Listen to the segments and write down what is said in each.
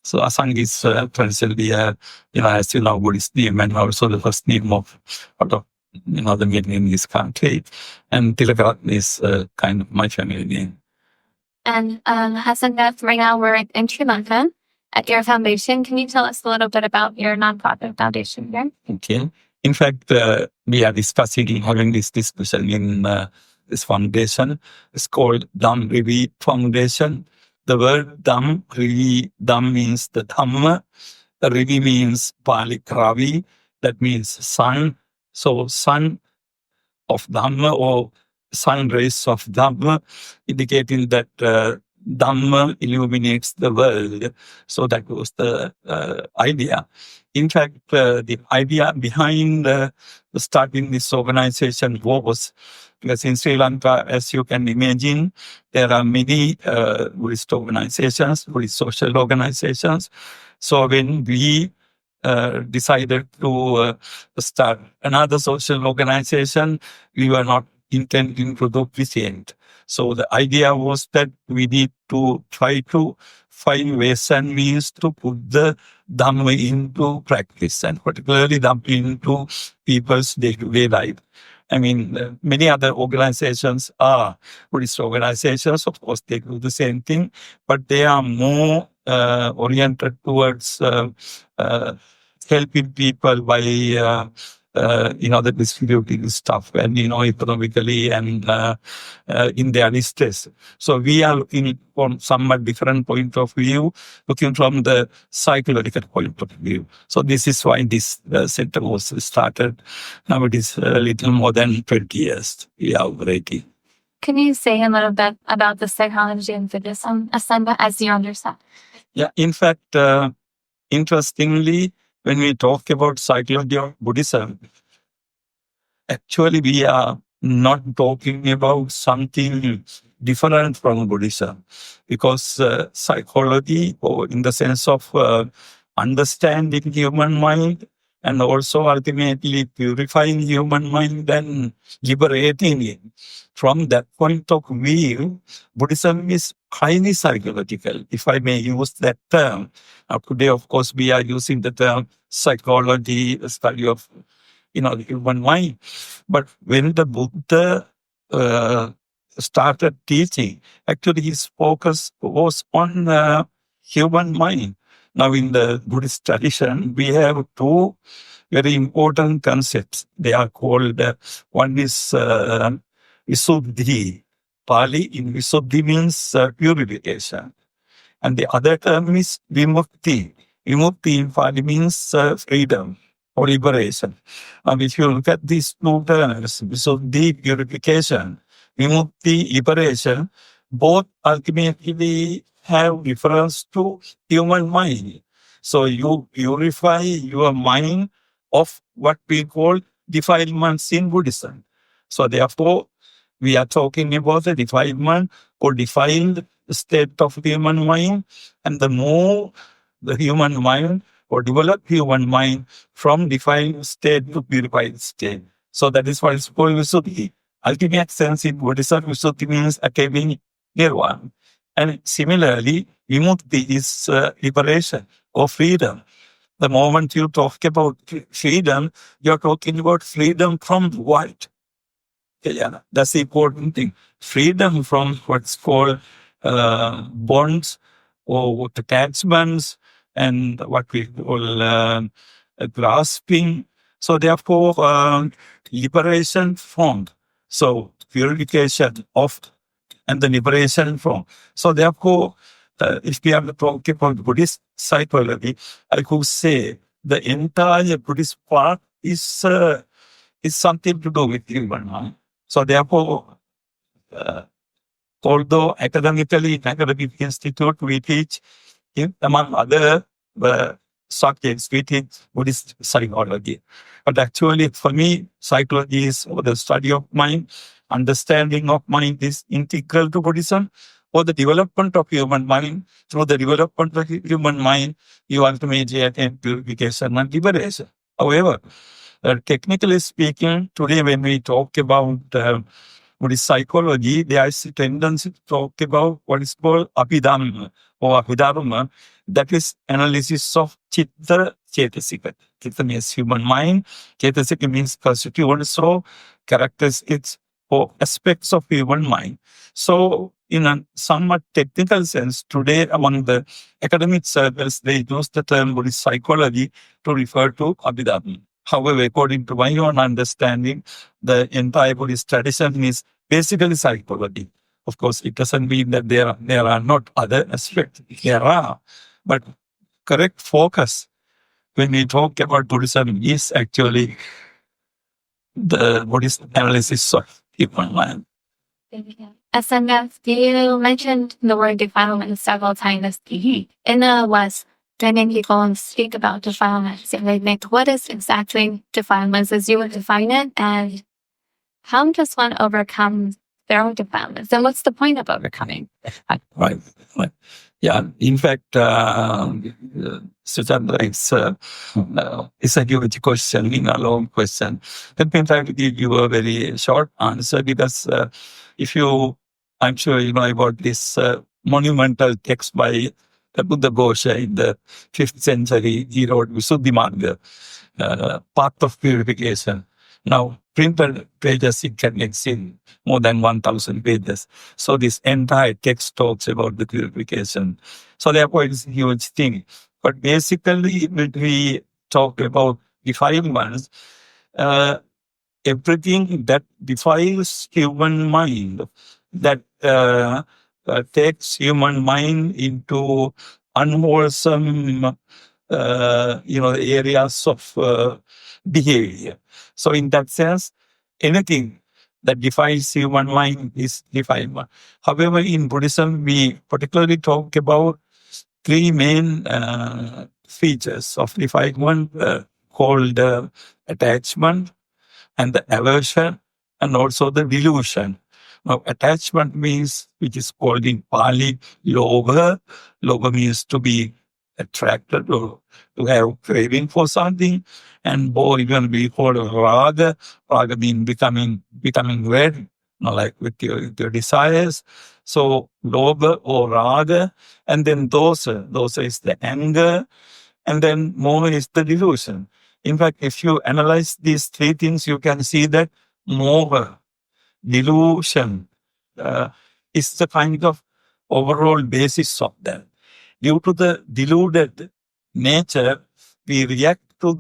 So Asanga is presently as you know, Buddhist name and also the first name of the meaning in this country. And Tilakaratne is kind of my family name. And Asanga, right now we're in Sri Lanka at your foundation. Can you tell us a little bit about your nonprofit foundation here? Okay. In fact, we are having this discussion in this foundation. It's called Dham Rivi Foundation. The word Dham means the Dhamma. Rivi means Pali Kravi. That means sun. So sun of Dhamma or sun rays of Dhamma, indicating that Dhamma illuminates the world. So that was the idea. In fact, the idea behind starting this organization was because in Sri Lanka, as you can imagine, there are many Buddhist organizations, Buddhist social organizations. So when we decided to start another social organization, we were not intending to do the same. So the idea was that we need to try to find ways and means to put the Dhamma into practice, and particularly Dhamma into people's day-to-day life. I mean, many other organizations are Buddhist organizations. Of course, they do the same thing, but they are more oriented towards helping people by the distributing stuff and economically and in their distress. So we are looking from somewhat different point of view, looking from the psychological point of view. So this is why this center was started. Now it is a little more than 20 years we are operating. Can you say a little bit about the psychology of Buddhism, Asanga, as you understand? Yeah, in fact, interestingly, when we talk about psychology of Buddhism, actually we are not talking about something different from Buddhism, because psychology, or in the sense of understanding human mind and also ultimately purifying human mind and liberating it. From that point of view, Buddhism is highly psychological, if I may use that term. Now, today, of course, we are using the term psychology, the study of the human mind. But when the Buddha started teaching, actually his focus was on human mind. Now, in the Buddhist tradition, we have two very important concepts. They are called, one is Visuddhi. Pali in Visuddhi means purification. And the other term is Vimukti. Vimukti in Pali means freedom or liberation. And if you look at these two terms, Visuddhi, purification, Vimukti, liberation, both ultimately have reference to human mind. So you purify your mind of what we call defilements in Buddhism. So therefore, we are talking about the defilement or defiled state of human mind, and the more the human mind or develop human mind from defiled state to purified state. So that is what is called Visuddhi. Ultimate sense in Buddhism, Visuddhi means attaining nirvana. And similarly, Vimukti is liberation or freedom. The moment you talk about freedom, you're talking about freedom from what? Yeah, that's the important thing. Freedom from what's called bonds or attachments and what we call grasping. So therefore, liberation from. So purification of and the liberation from. So therefore, if we are talking about Buddhist psychology, I could say the entire Buddhist part is something to do with human mind. So therefore, although academically in Academic Institute we teach, among other subjects, we teach Buddhist psychology. But actually for me, psychology is the study of mind. Understanding of mind is integral to Buddhism. For the development of human mind, through the development of human mind, you ultimately attain purification and liberation. However, technically speaking, today when we talk about Buddhist psychology, there is a tendency to talk about what is called abhidhamma or abhidharma, that is analysis of chitta cetasika. Chitta means human mind, cetasika means constituents or characteristics or aspects of human mind. So, in a somewhat technical sense, today among the academic circles, they use the term Buddhist psychology to refer to abhidhamma. However, according to my own understanding, the entire Buddhist tradition is basically psychology. Of course, it doesn't mean that there are not other aspects. There are. But correct focus when we talk about Buddhism is actually the Buddhist analysis of human mind. Asanga, you mentioned the word defilement several times. In the West, many people speak about defilements and they think, what is exactly defilements as you would define it? And how does one overcome their own defilements? And what's the point of overcoming? Right. Yeah, in fact, Sujandra, it's a huge question, a long question. Let me try to give you a very short answer because I'm sure you know about this monumental text by Buddha Ghosha in the 5th century. He wrote Visuddhimagga, Path of Purification. Now, printed pages, it contains in more than 1,000 pages. So this entire text talks about the purification. So therefore, it's a huge thing. But basically, when we talk about defilements, everything that defiles human mind, that takes human mind into unwholesome, areas of behavior. So in that sense, anything that defiles human mind is defilement. However, in Buddhism, we particularly talk about three main features of defilement called attachment and the aversion and also the delusion. Now, attachment means, which is called in Pali, lobha. Lobha means to be attracted or to have craving for something. And bo even be called raga. Raga means becoming red, like with your desires. So lobha or raga, and then dosa. Dosa is the anger, and then moha is the delusion. In fact, if you analyze these three things, you can see that moha, delusion, is the kind of overall basis of that. Due to the deluded nature, we react to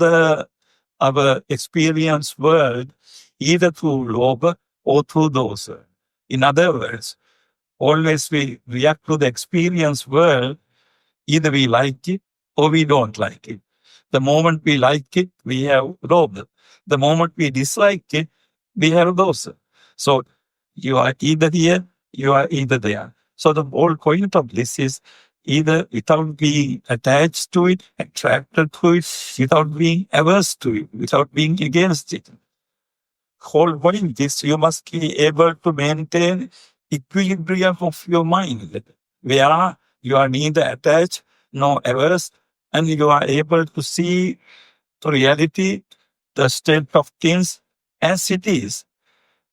our experience world either through lobha or through dosa. In other words, always we react to the experience world, either we like it or we don't like it. The moment we like it, we have lobha. The moment we dislike it, we have dosa. So you are either here, you are either there. So the whole point of this is either without being attached to it, attracted to it, without being averse to it, without being against it. Whole point is you must be able to maintain equilibrium of your mind, where you are neither attached nor averse, and you are able to see the reality, the state of things as it is.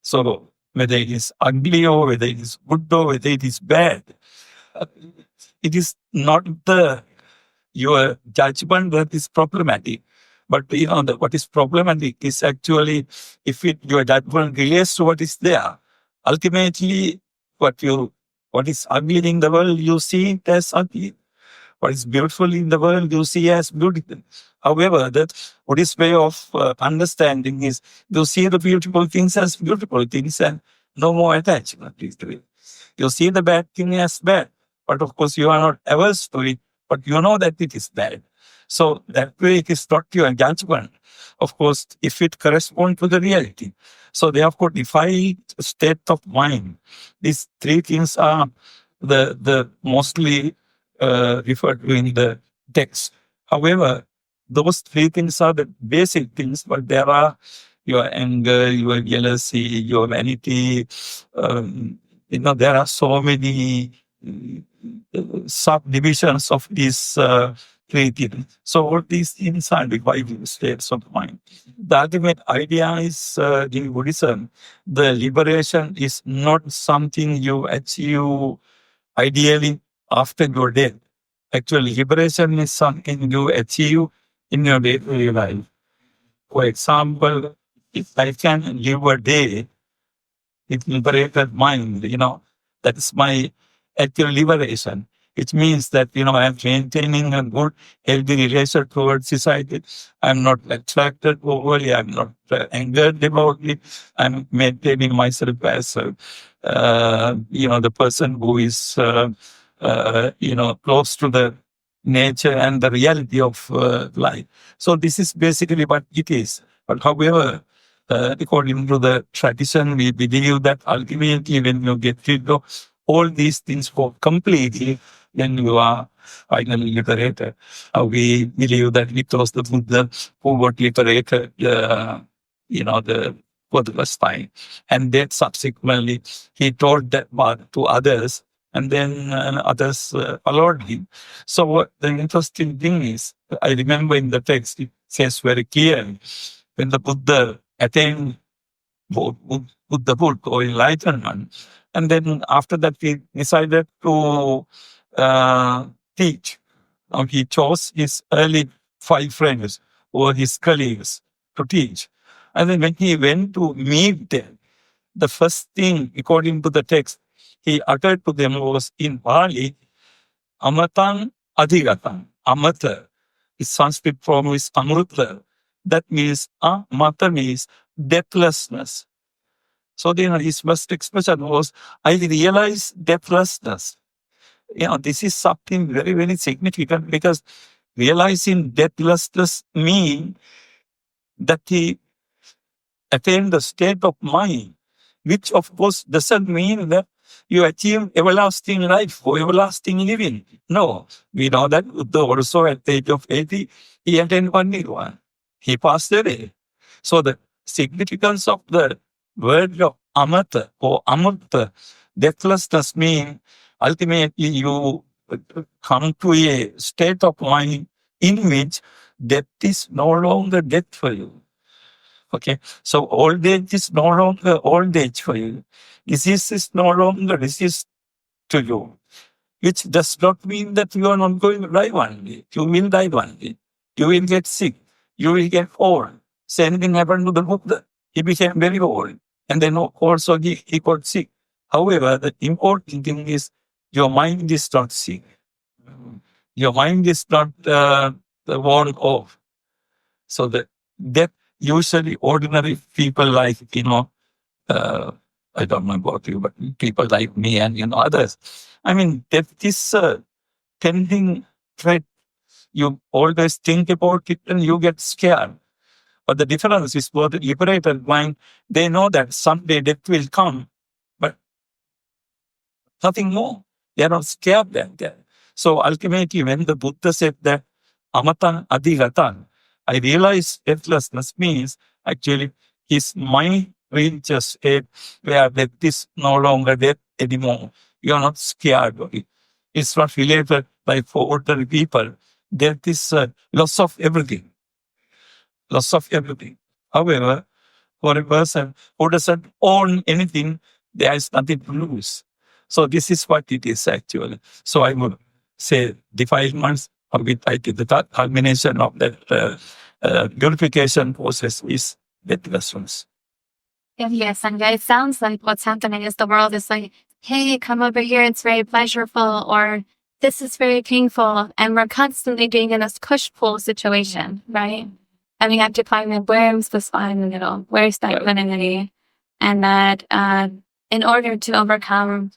So whether it is ugly or whether it is good or whether it is bad, it is not your judgment that is problematic. But what is problematic is actually if your judgment relates to what is there. Ultimately, what is ugly in the world, you see it as ugly. What is beautiful in the world, you see as beautiful. However, the Buddhist way of understanding is you see the beautiful things as beautiful things and no more attachment to it. You see the bad thing as bad, but of course you are not averse to it, but you know that it is bad. So that way it is not your judgment, of course, if it corresponds to the reality. So therefore, defiled state of mind. These three things are the mostly referred to in the text. However, those three things are the basic things, but there are your anger, your jealousy, your vanity. There are so many subdivisions of these three things. So all these things are divided states of mind. The ultimate idea is in Buddhism, the liberation is not something you achieve ideally after your death. Actually, liberation is something you achieve in your day-to-day life. For example, if I can live a day with liberated mind, that is my actual liberation. It means that, I'm maintaining a good, healthy relation towards society. I'm not attracted overly. I'm not angered about it. I'm maintaining myself as, the person who is, close to the nature and the reality of life. So this is basically what it is. But however, according to the tradition, we believe that ultimately when you get rid of all these things for completely, then you are finally liberated. We believe that it was the Buddha who got liberated, for the first time. And then subsequently, he taught that path to others, and then others followed him. So what the interesting thing is, I remember in the text, it says very clearly, when the Buddha attained Buddhahood or enlightenment, and then after that he decided to teach. Now he chose his early 5 friends or his colleagues to teach. And then when he went to meet them, the first thing, according to the text, he uttered to them was in Pali, Amatang Adhigatan. Amata, his Sanskrit form is Amruta. That means Amata means deathlessness. So then his first expression was, I realize deathlessness. This is something very, very significant, because realizing deathlessness means that he attained the state of mind, which of course doesn't mean that you achieve everlasting life or everlasting living. No, we know that Buddha also at the age of 80, he attained one nirvana. He passed away. So the significance of the word of amata or amurta, deathlessness, means ultimately you come to a state of mind in which death is no longer death for you. Okay, so old age is no longer old age for you. Disease is no longer disease to you, which does not mean that you are not going to die one day. You will die one day. You will get sick. You will get old. Same thing happened to the Buddha. He became very old. And then also he got sick. However, the important thing is your mind is not sick. Your mind is not worn off. So the death, usually ordinary people like, I don't know about you, but people like me and others. I mean, death is a tending threat. You always think about it and you get scared. But the difference is for the liberated mind, they know that someday death will come, but nothing more. They are not scared of that. So ultimately, when the Buddha said that amatan adhigatan, I realize deathlessness means actually his mind reaches a state where death is no longer death anymore. You are not scared of it. It's not related like for ordinary people. Death is loss of everything. Loss of everything. However, for a person who doesn't own anything, there is nothing to lose. So this is what it is actually. So I would say defilements, the culmination of that purification process is deathlessness. Yes, and it sounds like what's happening is the world is like, hey, come over here, it's very pleasurable, or this is very painful, and we're constantly being in this push-pull situation, right? And we have to find out where's the spot in the middle, where's that equanimity, and that in order to overcome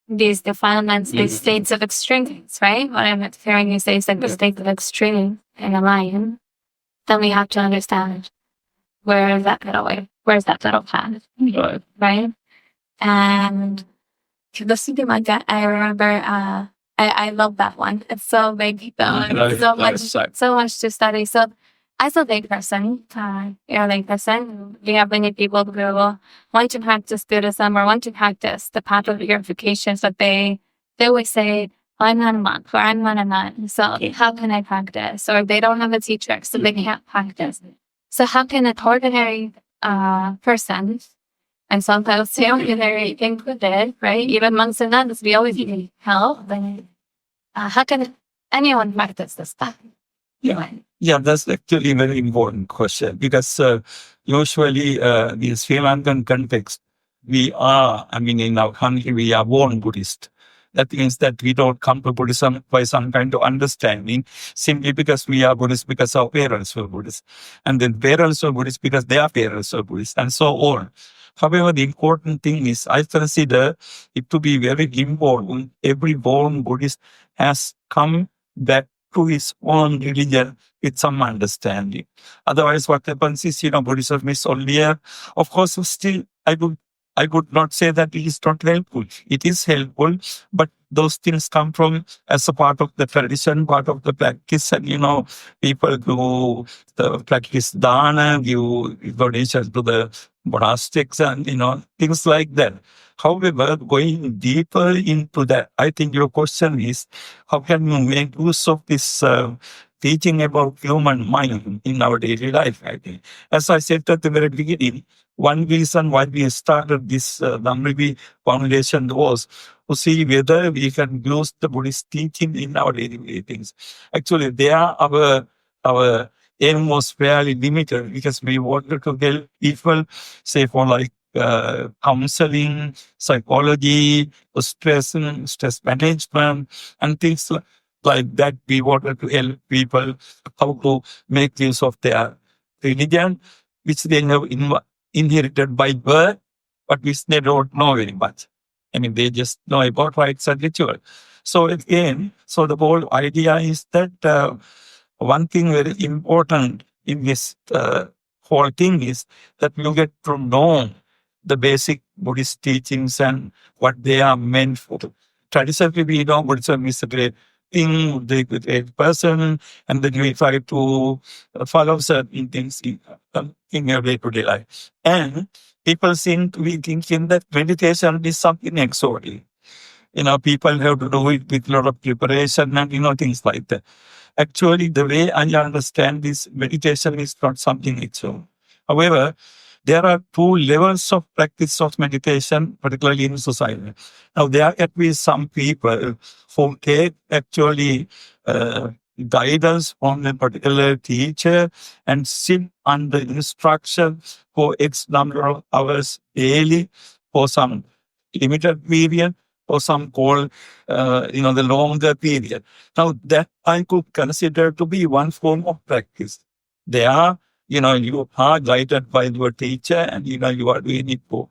these defilements, these states of extremes, right? What I'm hearing you say is like the state of extreme in a lion, then we have to understand where's that middle path, right? And listening to my gut, I remember I love that one. It's so big, so much to study. So as a layperson, we have many people who want to practice Buddhism or want to practice the path of purification, but they always say, I'm on a monk or I'm on a nun. So how can I practice? Or they don't have a teacher, so they can't practice. So how can an ordinary person, and sometimes the ordinary included, right? Even monks and nuns, we always need help. But how can anyone practice this stuff? Yeah, that's actually a very important question because usually in Sri Lankan context, in our country, we are born Buddhist. That means that we don't come to Buddhism by some kind of understanding simply because we are Buddhist because our parents were Buddhist. And then parents were Buddhist because their parents were Buddhist and so on. However, the important thing is I consider it to be very important. Every born Buddhist has come back to his own religion with some understanding. Otherwise, what happens is, Buddhism is only of course, still, I would not say that it is not helpful. It is helpful, but those things come from as a part of the tradition, part of the practice, and people do the practice dana, give donations to the monastics, and things like that. However, going deeper into that, I think your question is, how can you make use of this teaching about human mind in our daily life? I think, as I said at the very beginning, one reason why we started this Dhammavi Foundation was to see whether we can use the Buddhist teaching in our daily things. Actually, there our aim was fairly limited because we wanted to help people, say for like counseling, psychology, stress management, and things like that. We wanted to help people how to make use of their religion, which they have inherited by birth, but which they don't know very much. They just know about rites and ritual. So again, the whole idea is that one thing very important in this whole thing is that you get to know the basic Buddhist teachings and what they are meant for. Traditionally, we know Buddhism is a great thing, the great person, and then we try to follow certain things in your day-to-day life. And people seem to be thinking that meditation is something exotic. People have to do it with a lot of preparation and, things like that. Actually, the way I understand this, meditation is not something exotic. However, there are two levels of practice of meditation, particularly in society. Now, there can be some people who take actually guidance from a particular teacher and sit under instruction for X number of hours daily for some limited period, or some called, the longer period. Now, that I could consider to be one form of practice. They are, you are guided by your teacher and, you are doing it for.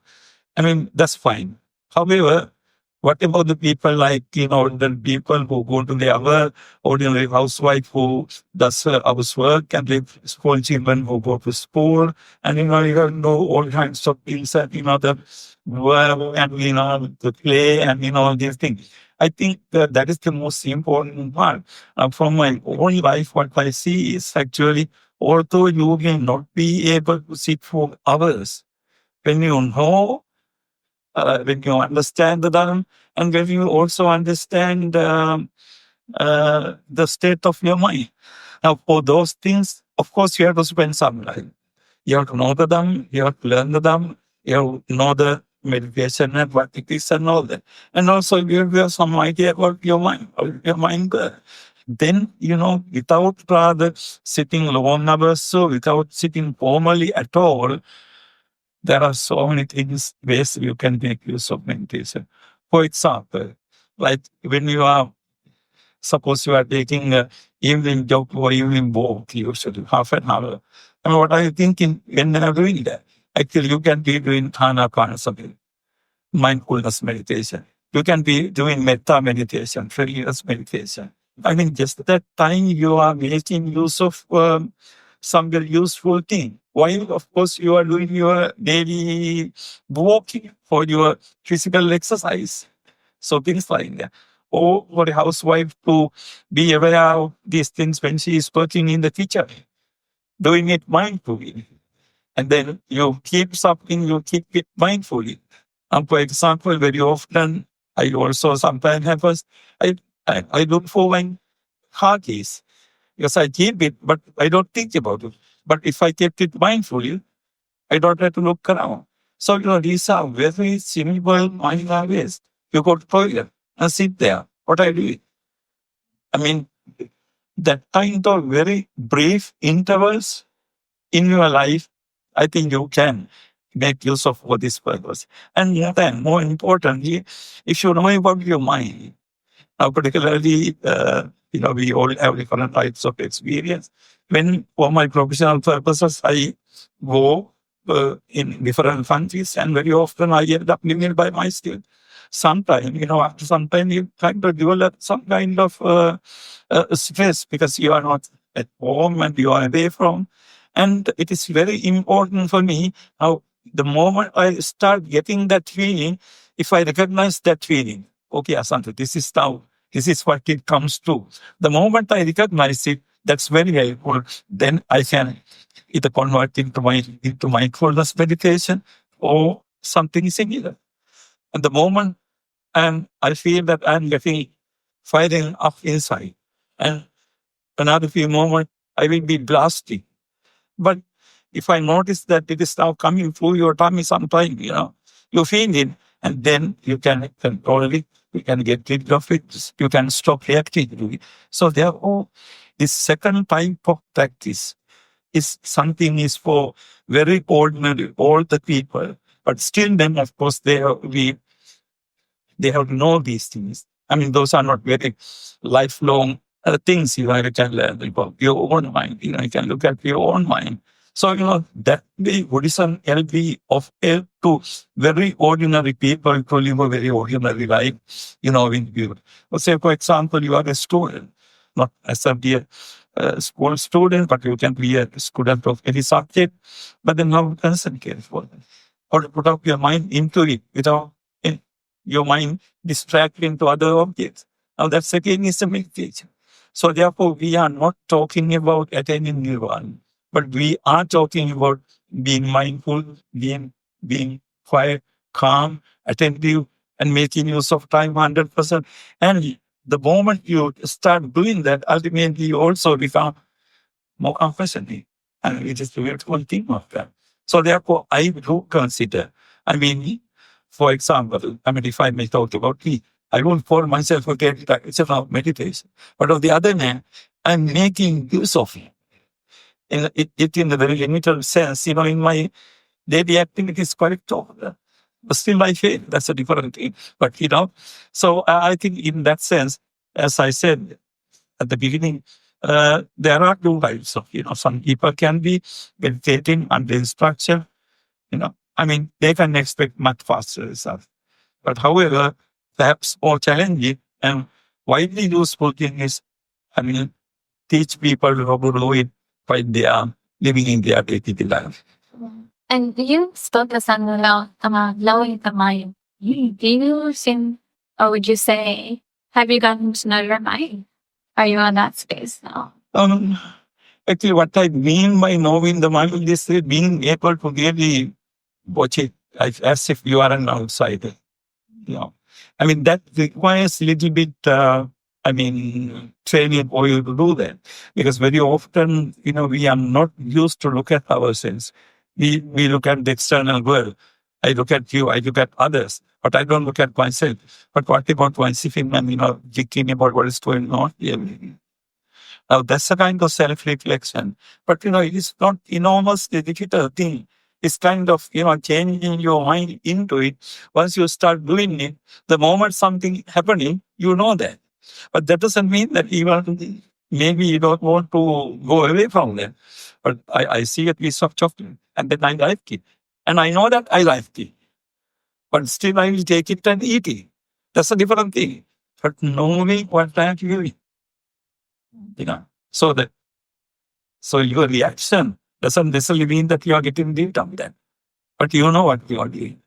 That's fine. However, what about the people like, the people who go to the other ordinary housewife who does housework, and the school children who go to school, and, you know all kinds of things, and, the work, and, the play, and, all these things. I think that is the most important part. From my own life, what I see is actually, although you may not be able to sit for hours, when you know, when you understand the Dharma, and when you also understand the state of your mind. Now, for those things, of course, you have to spend some time. You have to know the Dhamma, you have to learn the Dhamma, you have to know the meditation and what it is and all that. And also, you have some idea about your mind, then, without rather sitting long hours, so without sitting formally at all, there are so many things, ways you can make use of meditation. For example, like when you are, suppose you are taking an evening jog or evening walk, usually half an hour. What are you thinking when you are doing that? Actually, you can be doing Anapanasati, mindfulness meditation. You can be doing metta meditation, forgiveness meditation. Just that time you are making use of some very useful thing. While, of course, you are doing your daily walking for your physical exercise. So things like that. Or for a housewife to be aware of these things when she is working in the kitchen, doing it mindfully. And then you keep something, you keep it mindfully. And for example, very often, I also sometimes happens, I I look for my car keys. Because I keep it, but I don't think about it. But if I kept it mindfully, I don't have to look around. So, these are very simple minor ways. You go to toilet and sit there. What I do? I mean, that kind of very brief intervals in your life, I think you can make use of for this purpose. And then, more importantly, if you know about your mind, now particularly, we all have different types of experience. When, for my professional purposes, I go in different countries, and very often I end up living by myself. Sometimes, after some time, you kind of develop some kind of stress because you are not at home and you are away from. And it is very important for me how the moment I start getting that feeling, if I recognize that feeling, okay, Asanta, this is what it comes to. The moment I recognize it, that's very helpful. Then I can either convert into mindfulness meditation or something similar. And the moment I feel that I'm getting firing up inside, and another few moments I will be blasting. But if I notice that it is now coming through your tummy sometime, you feel it, and then you can control it, you can get rid of it, you can stop reacting to it. So therefore, this second type of practice is something is for very ordinary, all the people. But still then, of course, they have to know these things. I mean, those are not very lifelong things you can learn about your own mind. You can look at your own mind. So, that way Buddhism can be of help to very ordinary people to live a very ordinary life, in you. Let's say, for example, you are a student, not as a school student, but you can be a student of any subject, but then how to concentrate for it? How to put up your mind into it without your mind distracting to other objects. Now that's again is a meditation. So therefore, we are not talking about attaining nirvana, but we are talking about being mindful, being quiet, calm, attentive, and making use of time 100%. And the moment you start doing that, ultimately you also become more compassionate. And it is the beautiful thing of that. So therefore, I do consider, for example, if I may talk about me, I won't call myself a practitioner of meditation. But on the other hand, I'm making use of it in a very limited sense. In my daily activities, quite often. But still I fail. That's a different thing. But, so I think in that sense, as I said at the beginning, there are two types of, some people can be meditating under instruction, they can expect much faster results. But however, perhaps more challenging and widely useful thing is, teach people how to do it while they are living in their day-to-day life. And you spoke about knowing the mind. Do you think, or would you say, have you gotten to know your mind? Are you in that space now? Actually, what I mean by knowing the mind is being able to really watch it as if you are an outsider. That requires a little bit, training for you to do that. Because very often, we are not used to look at ourselves. We look at the external world. I look at you, I look at others, but I don't look at myself. But what about myself and, thinking about what is going on here? Now, that's a kind of self-reflection. But, it is not enormously difficult thing. It's kind of, changing your mind into it. Once you start doing it, the moment something happening, you know that. But that doesn't mean that even maybe you don't want to go away from that. But I see a piece of chocolate and then I like it. And I know that I like it. But still I will take it and eat it. That's a different thing. But knowing what I'm doing. So your reaction doesn't necessarily mean that you are getting rid of that. But you know what you are doing.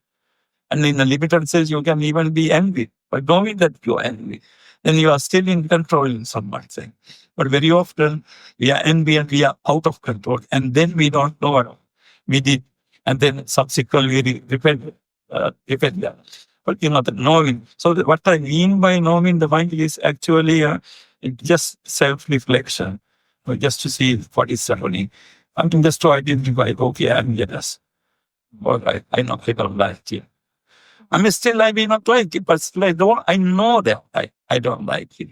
And in a limited sense, you can even be angry. But knowing that you are angry, then you are still in control in some sense. But very often, we are angry and we are out of control. And then we don't know what we did. And then subsequently repent that. But the knowing. So what I mean by knowing the mind is actually just self-reflection, just to see what is happening. I mean, just to identify, okay, I'm jealous. Or I don't like it. I mean, still I may not like it, but still I know that I don't like it.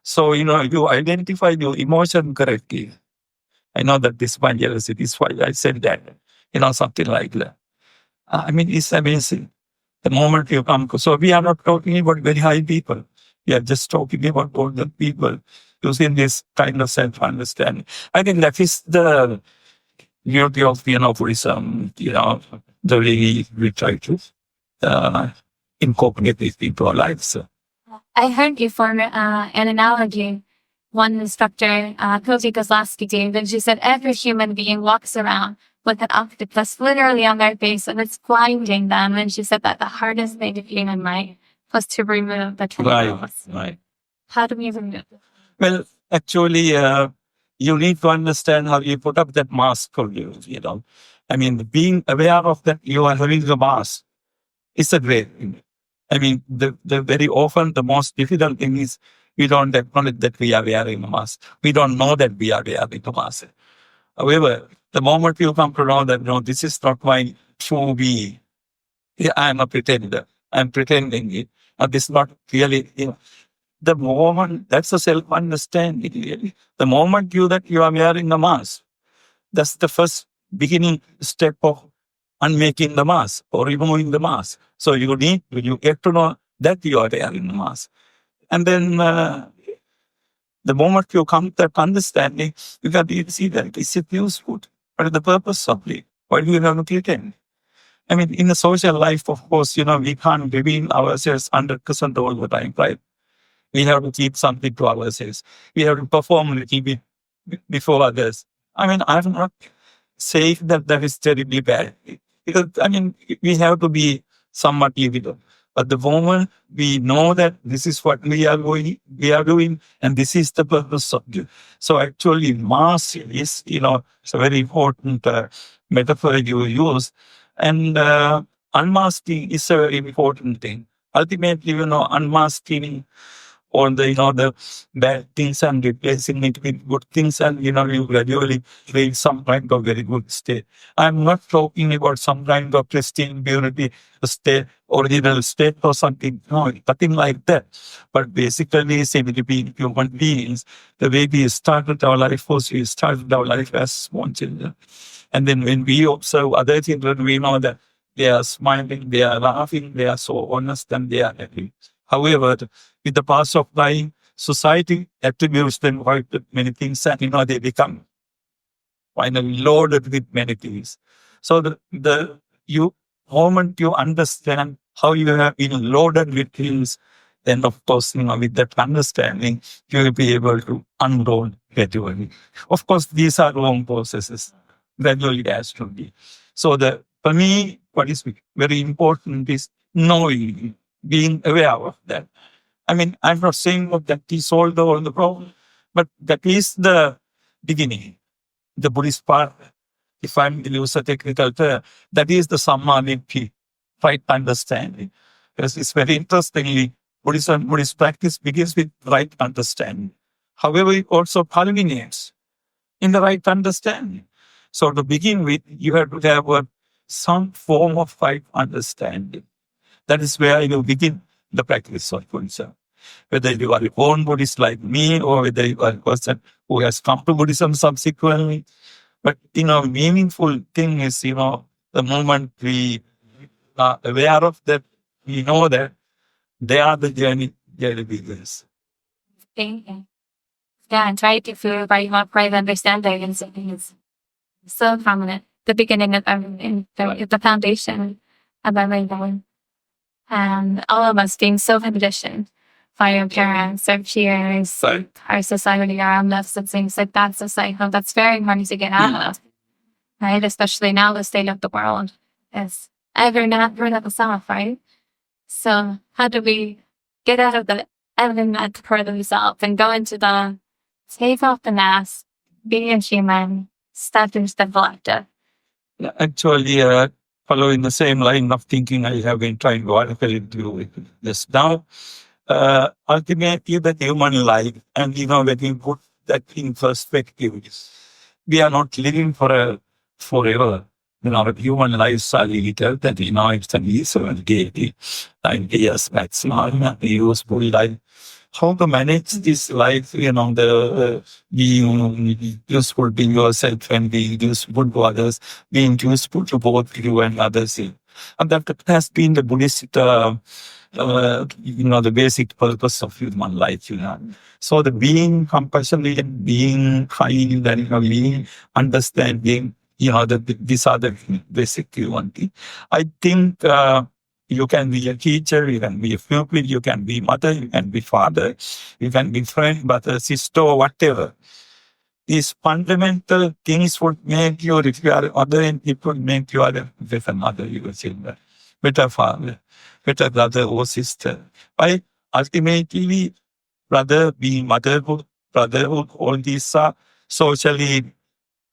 So, you identify your emotion correctly. I know that this one jealousy, this why I said that, something like that. I mean, it's amazing. The moment you come, so we are not talking about very high people. We are just talking about older people using this kind of self-understanding. I think that is the beauty of, Buddhism, the way we try to incorporate these into our lives. I heard you for an analogy. One instructor, Koji Kozlowski gave, and she said every human being walks around with an octopus literally on their face and it's blinding them. And she said that the hardest thing to human mind was to remove the tentacles. Right. How do we remove it? Well, actually, you need to understand how you put up that mask for you, I mean, being aware of that you are having the mask is a great thing. I mean, the very often the most difficult thing is we don't acknowledge that we are wearing a mask. We don't know that we are wearing a mask. However, the moment you come to know that, no, this is not my true being. I am a pretender. I'm pretending it. And this is not really, the moment, that's a self-understanding, really. The moment you are wearing a mask, that's the first beginning step of unmaking the mask or removing the mask. So you get to know that you are wearing the mask. And then the moment you come to that understanding, you can see that is it useful? What is the purpose of it? Why do you have to pretend? I mean, in the social life, of course, we can't reveal ourselves 100% all the time, right? We have to keep something to ourselves. We have to perform a little bit before others. I mean, I'm not saying that is terribly bad. Because, I mean, we have to be somewhat livable. But the moment we know that this is what we are doing, and this is the purpose of it. So actually, mask is, it's a very important metaphor you use. And unmasking is a very important thing. Ultimately, unmasking all the bad things and replacing it with good things, and you gradually create some kind of very good state. I'm not talking about some kind of pristine purity state, original state or something. No, nothing like that. But basically, simply being human beings, the way we started our life was we started our life as small children. And then when we observe other children, we know that they are smiling, they are laughing, they are so honest, and they are happy. However, with the pass of time, society attributes them quite many things, and they become finally loaded with many things. So the moment you understand how you have been loaded with things, then of course, with that understanding, you will be able to unload gradually. Of course, these are long processes. Gradually it has to be. So for me, what is very important is knowing, being aware of that. I mean, I'm not saying that is all the problem, but that is the beginning. The Buddhist part, if I'm to use a technical term, that is the Samma Vidyavihar, right understanding. Because it's very interestingly, Buddhist practice begins with right understanding. However, it also culminates in the right understanding. So to begin with, you have to have some form of right understanding. That is where you begin the practice of Buddhism. Whether you are a born Buddhist like me, or whether you are a person who has come to Buddhism subsequently. But, meaningful thing is, the moment we are aware of that, we know that they are the journey begins. Thank you. Yeah, and try to feel by your right understanding and something is so prominent. The beginning of everything, the foundation of everything. And all of us being so conditioned by our parents, our peers, our society around us, and things like that's a cycle that's very hard to get out of, right? Especially now, the state of the world is ever not rid of itself, right? So how do we get out of the element for themselves and go into the take off the mask, be a human, step into the collective? Actually, following the same line of thinking I have been trying to articulate to you just now. Ultimately, the human life, and when you put that in perspective, we are not living forever. Human lives are limited, that it's an easy 90 years maximum, the useful life. How to manage this life, being useful to yourself and being useful to others, being useful to both you and others. And that has been the Buddhist, the basic purpose of human life. So the being compassionate, being kind, and being understanding, these are the basic human things. I think you can be a teacher, you can be a pupil, you can be mother, you can be father, you can be friend, brother, sister, whatever. These fundamental things would make you, if you are other, and it would make you a better mother, you will say, better father, better brother or sister. Right? Ultimately, brother, being motherhood, brotherhood, all these are socially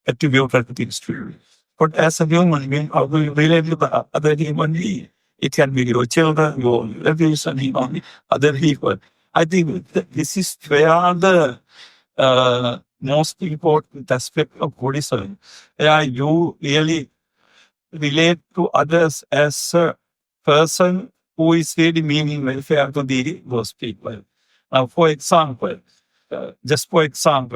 attributed things to you. But as a human being, how do you relate with the other human being? It can be your children, your relatives, and other people. I think this is where the most important aspect of Buddhism. You really relate to others as a person who is really meaning welfare to those people. Now, for example,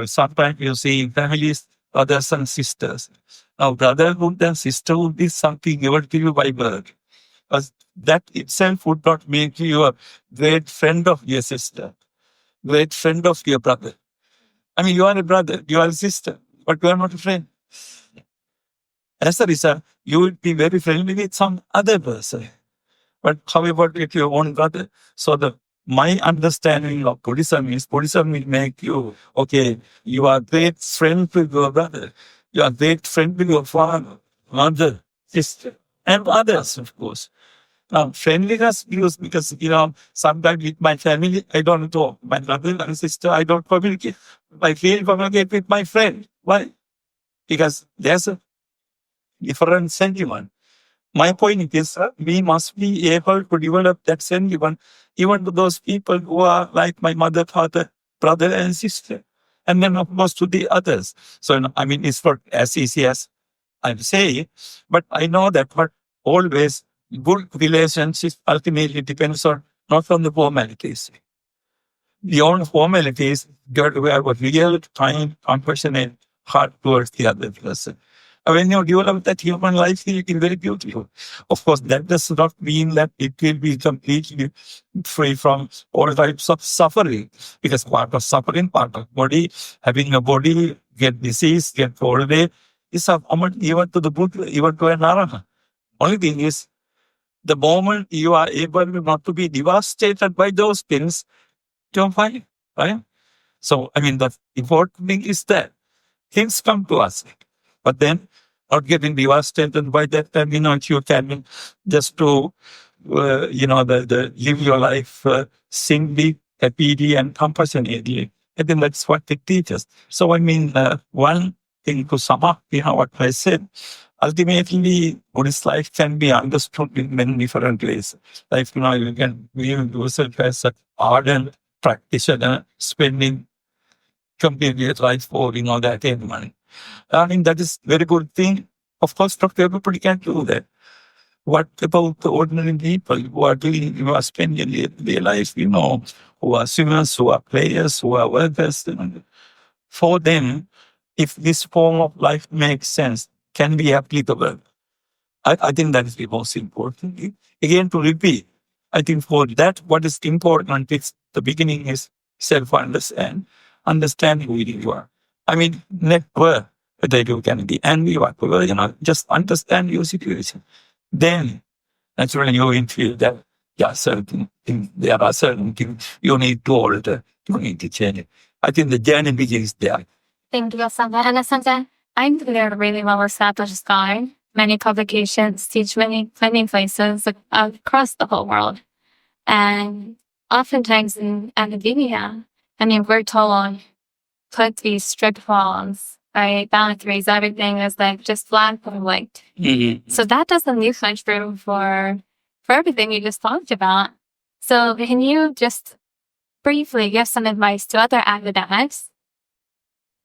sometimes you see families, brothers and sisters. Now, brotherhood and sisterhood is something given to you by birth. Because that itself would not make you a great friend of your sister, great friend of your brother. I mean, you are a brother, you are a sister, but you are not a friend. As a result, you will be very friendly with some other person. But however, with your own brother, so my understanding of Buddhism is Buddhism will make you, okay, you are great friend with your brother, you are great friend with your father, mother, sister, and others, of course. Now, friendliness because, sometimes with my family, I don't talk. My brother and sister, I don't communicate. I feel communicate with my friend. Why? Because there's a different sentiment. My point is, we must be able to develop that sentiment even to those people who are like my mother, father, brother, and sister. And then, of course, to the others. So, it's not as easy as I'm saying, but I know that always good relationships ultimately depends on not on the formalities. Beyond formalities, you have to have a real, kind, compassionate heart towards the other person. And when you develop that human life, it will be very beautiful. Of course, that does not mean that it will be completely free from all types of suffering. Because part of suffering, part of body, having a body, get disease, get old age, is a common even to the Buddha, even to an Arahant. Only thing is, the moment you are able not to be devastated by those things, you're fine, right? So, the important thing is that things come to us, but then not getting devastated by that, and you can just to, live your life singly, happily, and compassionately. I think that's what it teaches. So, one thing to sum up, what I said, ultimately, Buddhist life can be understood in many different ways. Like, you can view yourself as an ardent practitioner, spending complete your life for, that end money. I think that is very good thing. Of course, not everybody can do that. What about the ordinary people who are spending their life, who are swimmers, who are players, who are workers? For them, if this form of life makes sense, can be applicable. I think that is the most important thing. Again, to repeat, I think for that, what is important is the beginning is self-understand, understand who you are. Never whether you can be angry, whatever, just understand your situation. Then, naturally, you will feel that, certain things, there are certain things you need to alter, you need to change it. I think the journey begins there. Thank you, Asanga. And Asanga, I'm a really well-established scholar. Many publications teach many places across the whole world. And oftentimes in academia, we're told put these strict walls, right? Boundaries, everything is like just black or white. So that doesn't leave much room for everything you just talked about. So can you just briefly give some advice to other academics?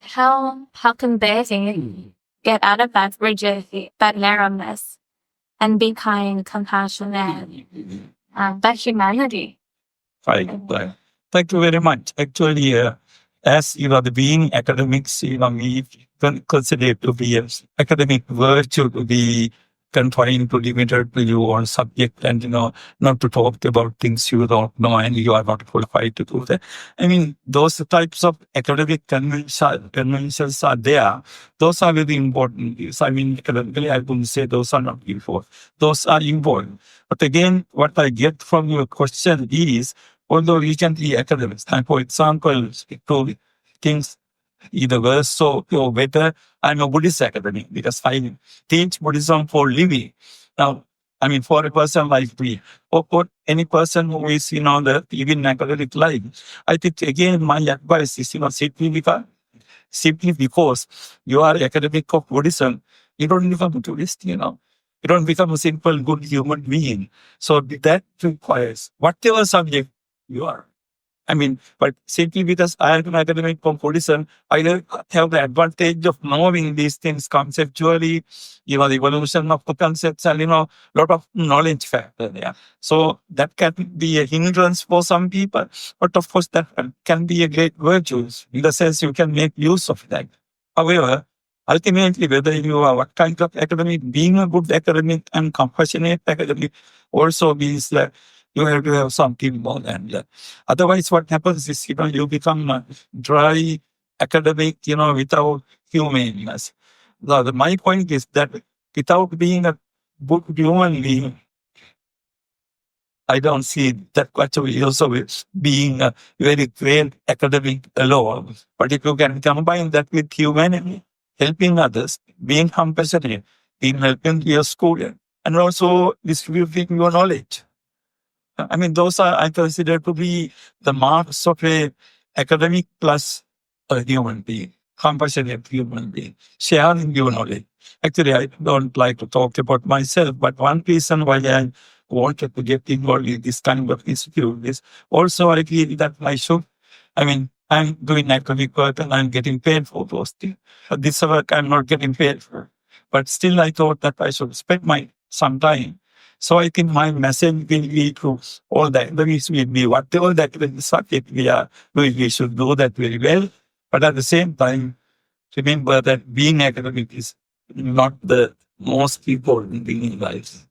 How can they get out of that rigidity, that narrowness, and be kind, compassionate, that humanity? Right. Thank you very much. Actually, as the being academics, we consider it to be an academic virtue to be confined to limited to your own subject and not to talk about things you don't know and you are not qualified to do that. I mean, those types of academic conventions are there. Those are very important. I mean, academically, I wouldn't say those are not important. Those are important. But again, what I get from your question is, although we can be academics, and for example, to things either worse or better, I'm a Buddhist academic because I teach Buddhism for living. Now, I mean, for a person like me, or for any person who is, the living academic life, I think, again, my advice is, simply because you are academic of Buddhism, you don't become a tourist, you don't become a simple good human being. So that requires whatever subject you are. I mean, but simply because I am an academic from Buddhism, I have the advantage of knowing these things conceptually, the evolution of the concepts and, lot of knowledge factor there. So that can be a hindrance for some people, but of course that can be a great virtue in the sense you can make use of that. However, ultimately, whether you are what kind of academic, being a good academic and compassionate academic also means that you have to have something more than that. Otherwise, what happens is, you become a dry academic, without humaneness. My point is that without being a good human being, I don't see that much of use of it being a very great academic alone. But if you can combine that with humanity, helping others, being compassionate, being helping your student, and also distributing your knowledge. I mean, those are, I consider to be the marks of a academic plus a human being, compassionate human being, sharing your knowledge. Actually, I don't like to talk about myself, but one reason why I wanted to get involved in this kind of institute is also I feel that I'm doing academic work and I'm getting paid for those things. But this work I'm not getting paid for. But still I thought that I should spend some time. So I think my message will be to all the academics will be whatever the academic subject we are doing, we should do that very well. But at the same time, remember that being academic is not the most important thing in life.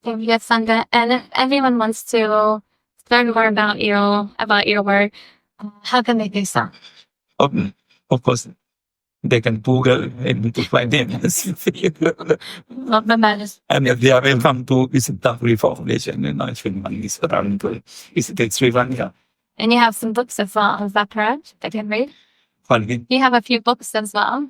Yes, Sangha. And if everyone wants to learn more about your work, how can they do so? Of course, they can Google and to find them. And if they are welcome to visit the Free Foundation in Finland, is around to visit Sri Lanka. And you have some books as well, is that correct? That you can read? Pardon? You have a few books as well?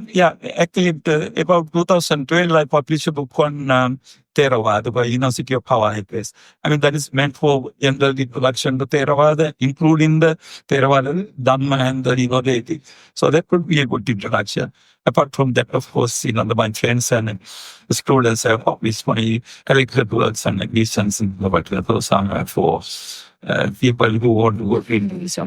Yeah, actually, about 2012, I published a book on Theravada by University of Hawai'i. I mean, that is meant for general introduction to Theravada, including the Theravada Dhamma and the ethics. So that would be a good introduction. Apart from that, of course, my friends and the students have published my collected works and editions and those are for people who want to work in this.